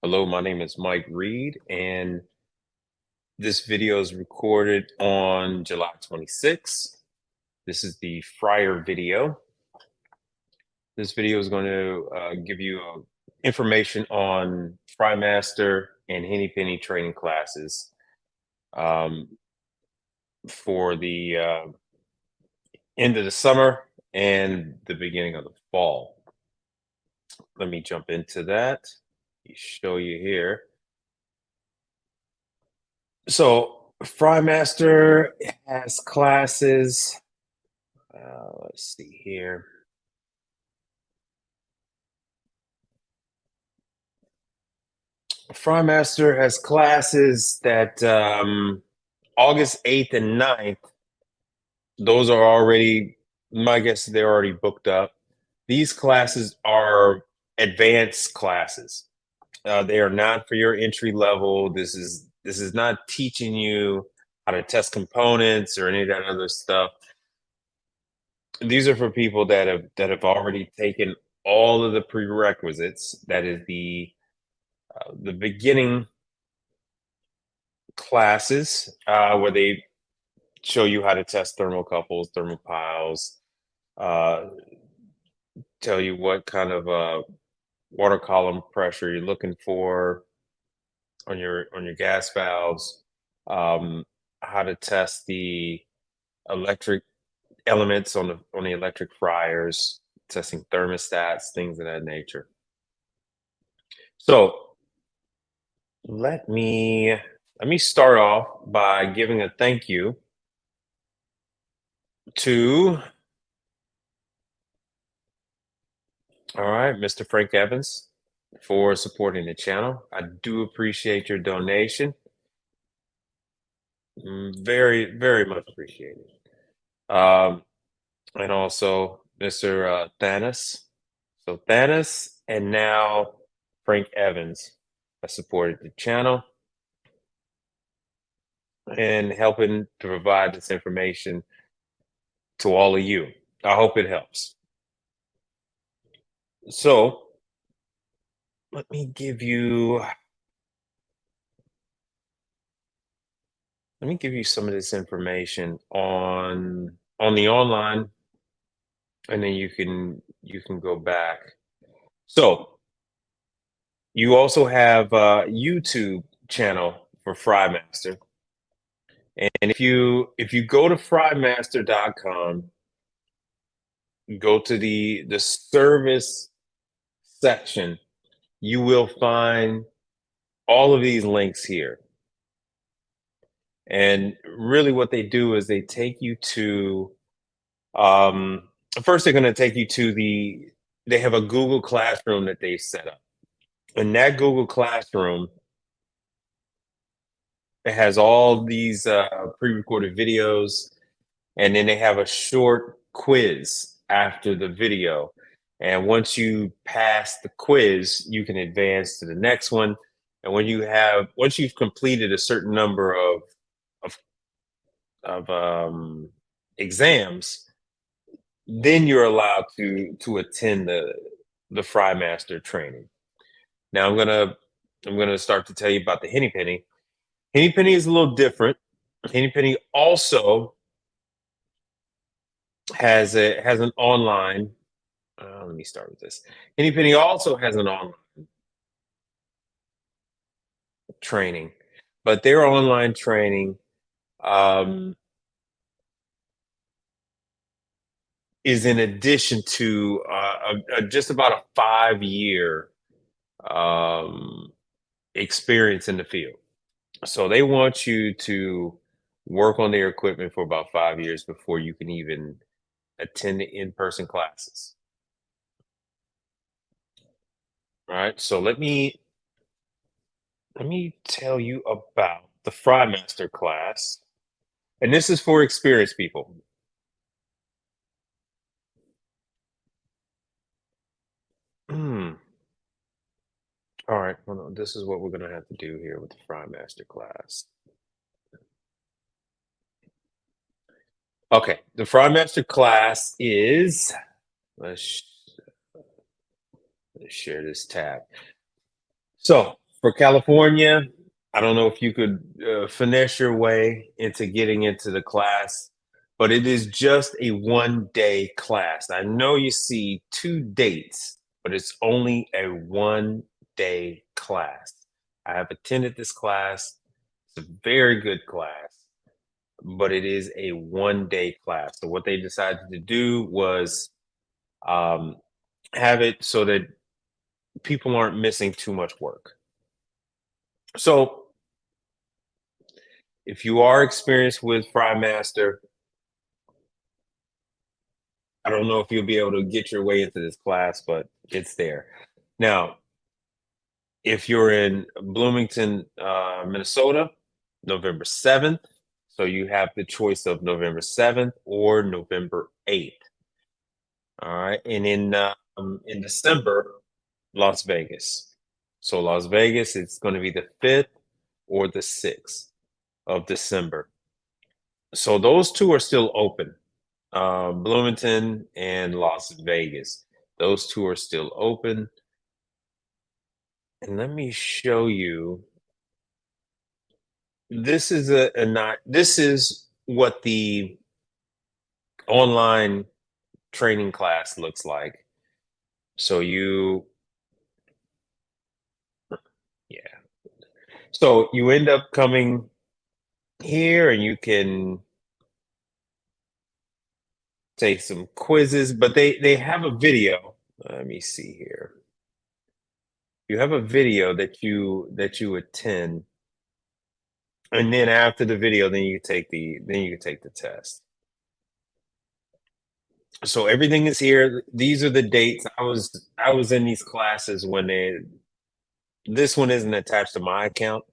Hello, my name is Mike Reed, and this video is recorded on July 26th. This is the Fryer video. This video is going to give you information on Frymaster and Henny Penny training classes um, for the end of the summer and the beginning of the fall. Let me jump into that. Show you here. So Frymaster has classes. Let's see here. Frymaster has classes that August 8th and 9th. Those are already, my guess, they're already booked up. These classes are advanced classes. They are not for your entry level. This is not teaching you how to test components or any of that other stuff. These are for people that have already taken all of the prerequisites. That is the beginning classes where they show you how to test thermocouples, thermopiles, uh, tell you what kind of water column pressure you're looking for on your gas valves, how to test the electric elements on the electric fryers, testing thermostats, things of that nature. So let me start off by giving a thank you to all right, Mr. Frank Evans, for supporting the channel. I do appreciate your donation. Very, very much appreciated. Um, and also Mr. Thanos. So Thanos and now Frank Evans have supported the channel and helping to provide this information to all of you. I hope it helps. So let me give you some of this information on the online, and then you can go back. So you also have a YouTube channel for Frymaster, and if you go to frymaster.com, go to the service section, you will find all of these links here. And really what they do is they take you to first they're going to take you to they have a Google Classroom that they set up. And that Google Classroom, it has all these pre-recorded videos, and then they have a short quiz after the video. And once you pass the quiz, you can advance to the next one. And once you've completed a certain number of exams, then you're allowed to attend the Frymaster training. Now I'm gonna start to tell you about the Henny Penny. Henny Penny is a little different. Henny Penny also has an online. Let me start with this. Henny Penny also has an online training, but their online training um, is in addition to just about a 5-year um, experience in the field. So they want you to work on their equipment for about 5 years before you can even attend the in-person classes. All right. So let me tell you about the Frymaster class, and this is for experienced people. Hmm. All right. Hold on. This is what we're gonna have to do here with the Frymaster class. Okay. The Frymaster class is. Let's, let's share this tab. So For California, I don't know if you could finesse your way into getting into the class, but it is just a 1 day class. I know you see 2 dates, but it's only a 1 day class. I have attended this class. It's a very good class, but it is a 1 day class. So what they decided to do was um, have it so that people aren't missing too much work. So if you are experienced with Frymaster, I don't know if you'll be able to get your way into this class, but it's there. Now, if you're in Bloomington, Minnesota, November 7th, so you have the choice of November 7th or November 8th. All right. And in December, Las Vegas. So Las Vegas, it's going to be the 5th or the 6th of December. So those two are still open. Bloomington and Las Vegas. Those two are still open. And let me show you. This is this is what the online training class looks like. So yeah. So you end up coming here and you can take some quizzes, but they have a video. Let me see here. You have a video that you attend, and then after the video, then you take the test. So everything is here. These are the dates. I was in these classes when this one isn't attached to my account.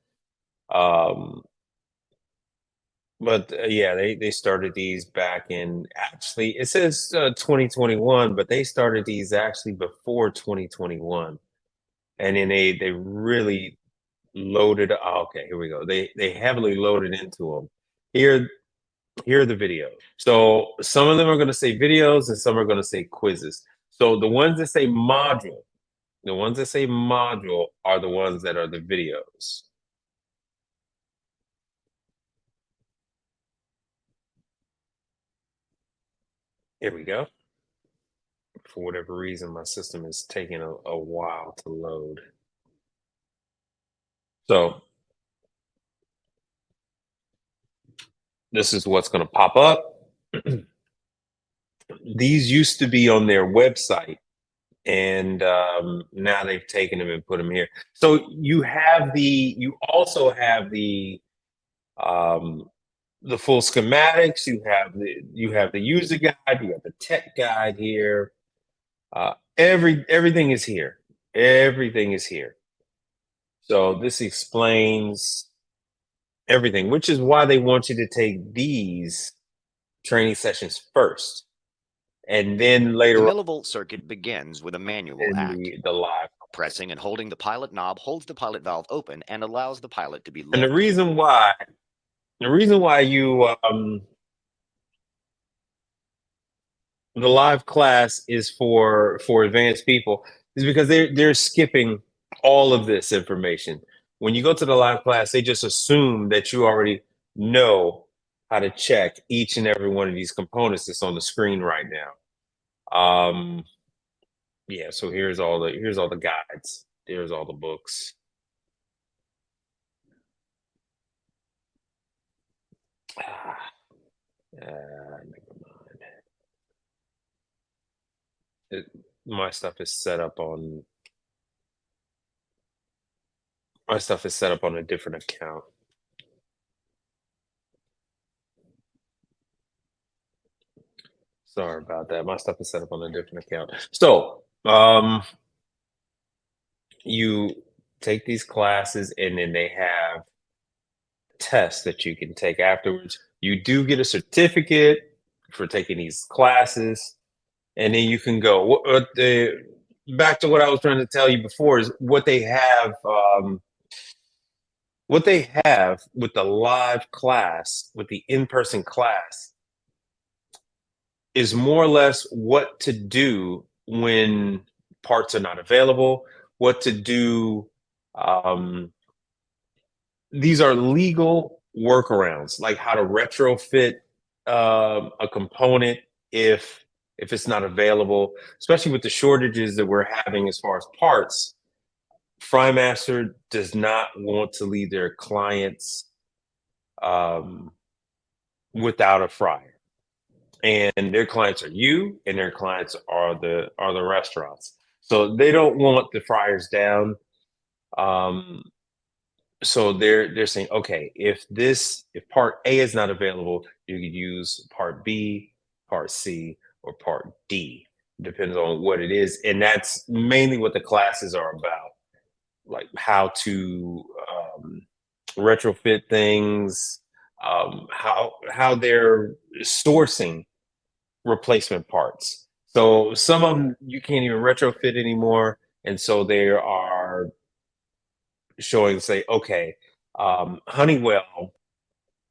But yeah, they started these back in, actually it says 2021, but they started these actually before 2021. And then they really loaded. Oh, okay, here we go. They heavily loaded into them. Here are the videos. So some of them are going to say videos and some are going to say quizzes. So the ones that say module, are the ones that are the videos. Here we go. For whatever reason, my system is taking a while to load. So this is what's going to pop up. These used to be on their website, and now they've taken them and put them here. So you also have the full schematics. You have the user guide. You have the tech guide here. Everything is here. Everything is here. So this explains everything, which is why they want you to take these training sessions first, and then The later on millivolt circuit begins with a manual in act. the live. Pressing and holding the pilot knob holds the pilot valve open and allows the pilot to be And the lifted. reason why you the live class is for advanced people is because they're skipping all of this information. When you go to the live class, they just assume that you already know how to check each and every one of these components that's on the screen right now. Yeah, so here's all the guides. Here's all the books. Never mind. My stuff is set up on a different account. Sorry about that. My stuff is set up on a different account. So, you take these classes and then they have tests that you can take afterwards. You do get a certificate for taking these classes, and then you can go. Back to what I was trying to tell you before is what they have. What they have with the live class, with the in-person class, is more or less what to do when parts are not available, what to do These are legal workarounds, like how to retrofit a component if it's not available, especially with the shortages that we're having as far as parts. Frymaster does not want to leave their clients um, without a fryer, and their clients are you, and their clients are the restaurants. So they don't want the fryers down. Um, so they're saying, okay, if part A is not available, you could use part B, part C, or part D. Depends on what it is, and that's mainly what the classes are about, like how to retrofit things, how they're sourcing replacement parts. So some of them you can't even retrofit anymore, and so they are showing, say, okay, Honeywell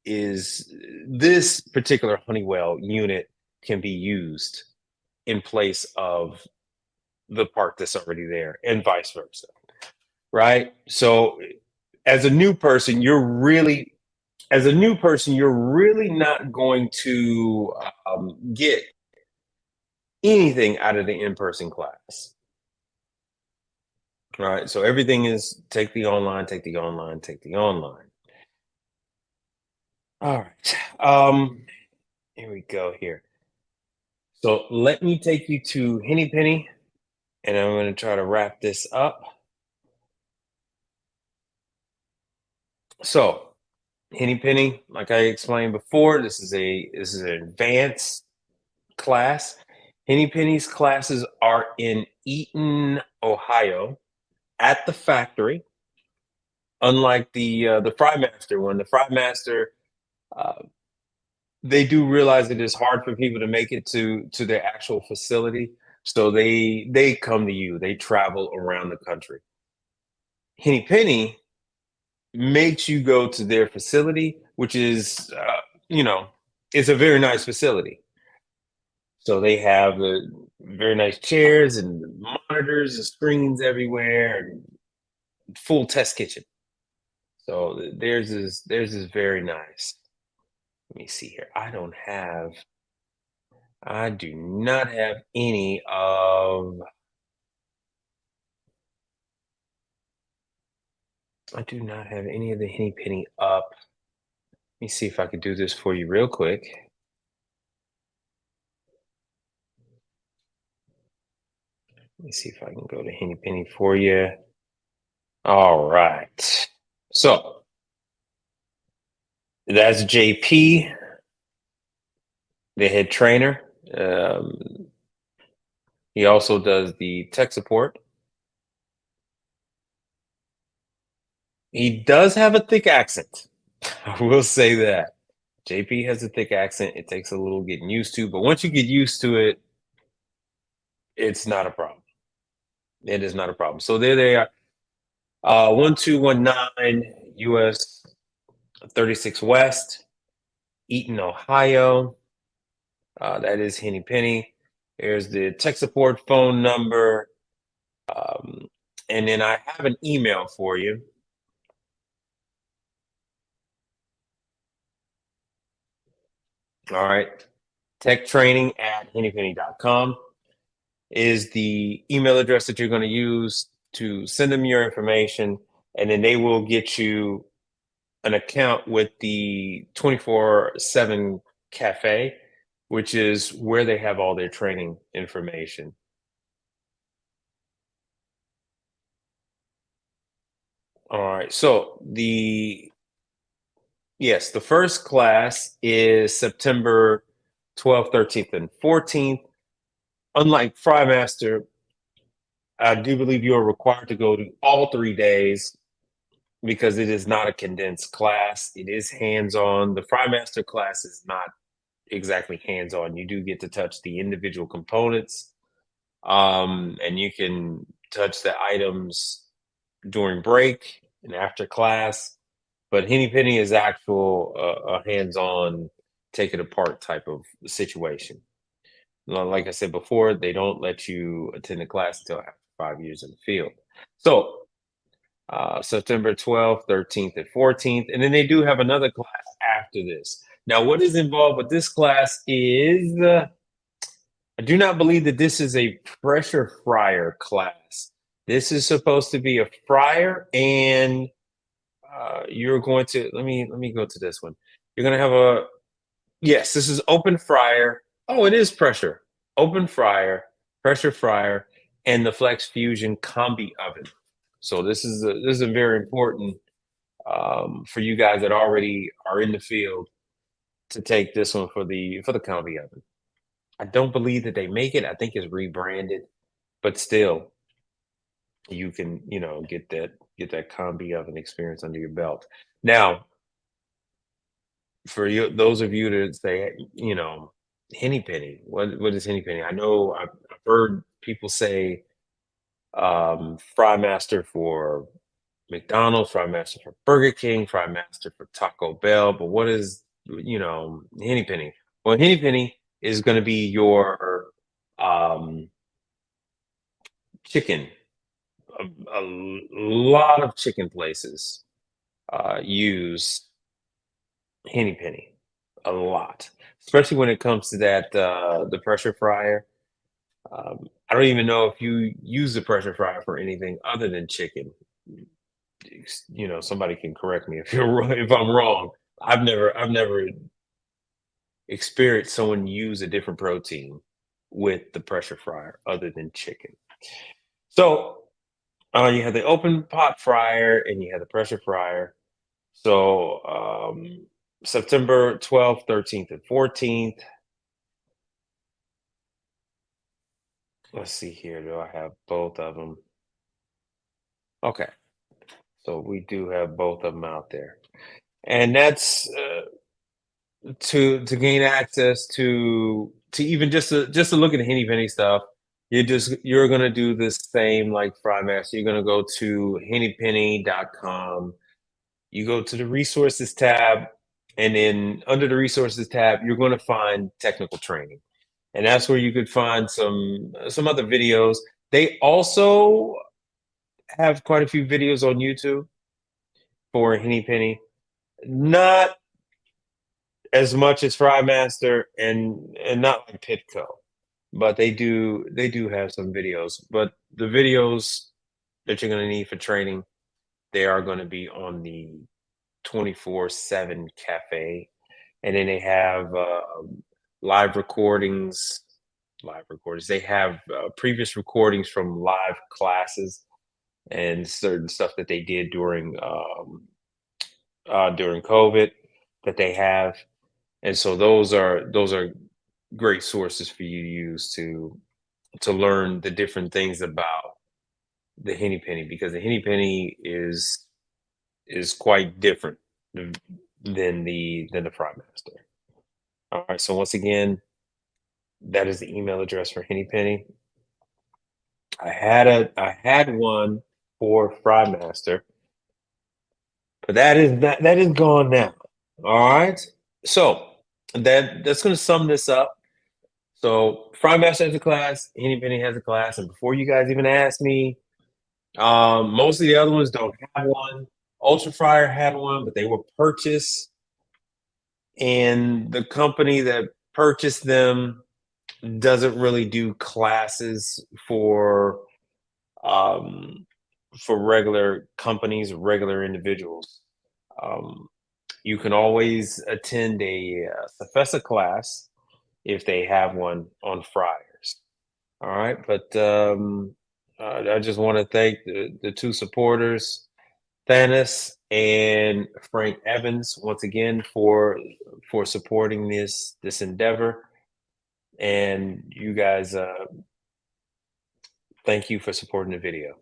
is this particular Honeywell unit can be used in place of the part that's already there, and vice versa, right? So as a new person, you're really not going to get anything out of the in-person class. All right. So everything is take the online, take the online, take the online. All right. Here we go here. So let me take you to Henny Penny, and I'm going to try to wrap this up. So Henny Penny, like I explained before, this is an advanced class. Henny Penny's classes are in Eaton, Ohio, at the factory. Unlike the Frymaster one, the Frymaster, uh, they do realize it is hard for people to make it to their actual facility, so they come to you. They travel around the country. Henny Penny makes you go to their facility, which is it's a very nice facility. So they have very nice chairs and monitors and screens everywhere, and full test kitchen. So theirs is very nice. Let me see here. I do not have any of I do not have any of the Henny Penny up. Let me see if I can do this for you real quick. Let me see if I can go to Henny Penny for you. All right. So that's JP, the head trainer. He also does the tech support. He does have a thick accent. I will say that. JP has a thick accent. It takes a little getting used to, but once you get used to it, it's not a problem. It is not a problem. So there they are. 1219 US 36 West, Eaton, Ohio. That is Henny Penny. There's the tech support phone number. Um, and then I have an email for you. All right. techtraining@hennypenny.com is the email address that you're going to use to send them your information. And then they will get you an account with the 24/7 cafe, which is where they have all their training information. All right. So the first class is September 12th, 13th, and 14th. Unlike Frymaster, I do believe you are required to go to all 3 days because it is not a condensed class. It is hands-on. The Frymaster class is not exactly hands-on. You do get to touch the individual components, and you can touch the items during break and after class. But Henny Penny is actual a hands-on, take it apart type of situation. Like I said before, they don't let you attend a class until after 5 years in the field. So September 12th, 13th, and 14th. And then they do have another class after this. Now, what is involved with this class is I do not believe that this is a pressure fryer class. This is supposed to be a fryer, and you're going to let me go to this one. You're going to have a yes. This is open fryer. Oh, it is pressure. Open fryer, pressure fryer, and the Flex Fusion combi oven. So this is a very important for you guys that already are in the field to take this one for the combi oven. I don't believe that they make it. I think it's rebranded, but still, you can get that combi oven experience under your belt. Now, for you, those of you that say, Henny Penny. What is Henny Penny? I know I've heard people say Frymaster for McDonald's, Frymaster for Burger King, Frymaster for Taco Bell. But what is Henny Penny? Well, Henny Penny is going to be your um, chicken. A lot of chicken places use Henny Penny a lot, especially when it comes to that the pressure fryer. I don't even know if you use the pressure fryer for anything other than chicken. Somebody can correct me if you're wrong, if I'm wrong. I've never experienced someone use a different protein with the pressure fryer other than chicken. So you have the open pot fryer and you have the pressure fryer. So September 12th, 13th, and 14th. Let's see here. Do I have both of them? Okay. So we do have both of them out there. And that's to gain access to even just to look at the Henny Penny stuff. You're gonna do the same like Frymaster. You're gonna go to hennypenny.com. You go to the resources tab, and then under the resources tab, you're going to find technical training, and that's where you could find some other videos. They also have quite a few videos on YouTube for Henny Penny. Not as much as Frymaster and not like Pitco, but they do have some videos. But the videos that you're going to need for training, they are going to be on the 24/7 cafe, and then they have live recordings. Live recordings. They have previous recordings from live classes and certain stuff that they did during COVID that they have, and so those are great sources for you to use to learn the different things about the Henny Penny because the Henny Penny is quite different than the Frymaster. All right, so once again, that is the email address for Henny Penny. I had one for Frymaster, but that is gone now. All right, so that's going to sum this up. So Frymaster has a class, Henny Penny has a class, and before you guys even ask me, most of the other ones don't have one. Ultra Fryer had one, but they were purchased, and the company that purchased them doesn't really do classes um, for regular companies, regular individuals. Um, you can always attend a Safesa class if they have one on fryers. All right, but I just want to thank the two supporters, Thanos and Frank Evans, once again for supporting this endeavor. And you guys, thank you for supporting the video.